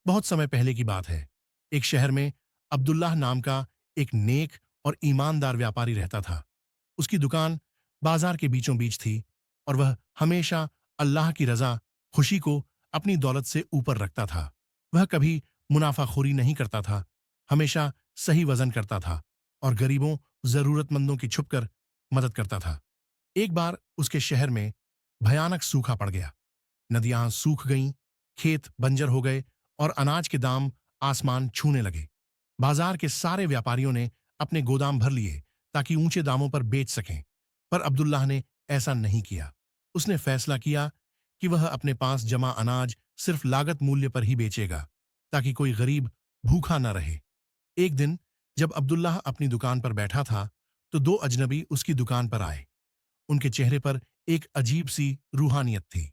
बहुत समय पहले की बात है। एक शहर में अब्दुल्लाह नाम का एक नेक और ईमानदार व्यापारी रहता था। उसकी दुकान बाजार के बीचों बीच थी और वह हमेशा अल्लाह की रजा, खुशी को अपनी दौलत से ऊपर रखता था। वह कभी मुनाफाखोरी नहीं करता था, हमेशा सही वजन करता था और गरीबों, जरूरतमंदों की छुपकर मदद करता था। एक बार उसके शहर में भयानक सूखा पड़ गया। नदियां सूख गईं, खेत बंजर हो गए और अनाज के दाम आसमान छूने लगे। बाजार के सारे व्यापारियों ने अपने गोदाम भर लिए ताकि ऊंचे दामों पर बेच सकें, पर अब्दुल्लाह ने ऐसा नहीं किया। उसने फैसला किया कि वह अपने पास जमा अनाज सिर्फ लागत मूल्य पर ही बेचेगा, ताकि कोई गरीब भूखा न रहे। एक दिन जब अब्दुल्लाह अपनी दुकान पर बैठा था, तो दो अजनबी उसकी दुकान पर आए। उनके चेहरे पर एक अजीब सी रूहानियत थी।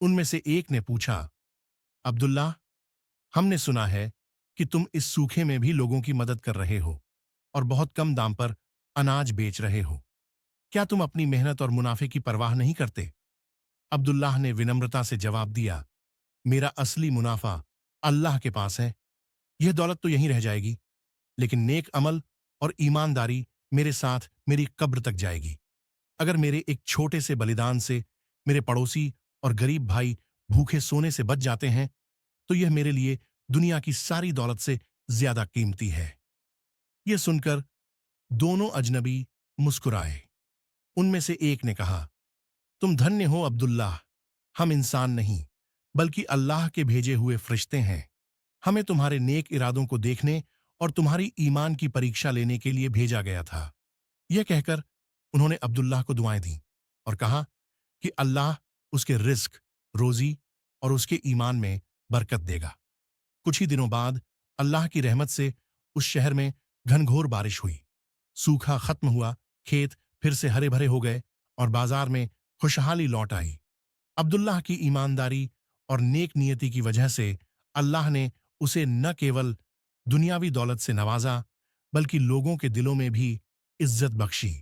उनमें से एक ने पूछा, अब्दुल्लाह, हमने सुना है कि तुम इस सूखे में भी लोगों की मदद कर रहे हो और बहुत कम दाम पर अनाज बेच रहे हो। क्या तुम अपनी मेहनत और मुनाफे की परवाह नहीं करते? अब्दुल्लाह ने विनम्रता से जवाब दिया, मेरा असली मुनाफा अल्लाह के पास है। यह दौलत तो यहीं रह जाएगी, लेकिन नेक अमल और ईमानदारी मेरे साथ मेरी कब्र तक जाएगी। अगर मेरे एक छोटे से बलिदान से मेरे पड़ोसी और गरीब भाई भूखे सोने से बच जाते हैं, तो यह मेरे लिए दुनिया की सारी दौलत से ज्यादा कीमती है। यह सुनकर दोनों अजनबी मुस्कुराए। उनमें से एक ने कहा, तुम धन्य हो अब्दुल्लाह, हम इंसान नहीं, बल्कि अल्लाह के भेजे हुए फरिश्ते हैं। हमें तुम्हारे नेक इरादों को देखने और तुम्हारी ईमान की परीक्षा लेने के लिए भेजा गया था। यह कहकर उन्होंने अब्दुल्लाह को दुआएं दी और कहा कि अल्लाह उसके रिस्क, रोजी और उसके ईमान में बरकत देगा। कुछ ही दिनों बाद अल्लाह की रहमत से उस शहर में घनघोर बारिश हुई। सूखा खत्म हुआ, खेत फिर से हरे भरे हो गए और बाजार में खुशहाली लौट आई। अब्दुल्लाह की ईमानदारी और नेक नियति की वजह से अल्लाह ने उसे न केवल दुनियावी दौलत से नवाजा, बल्कि लोगों के दिलों में भी इज्जत बख्शी।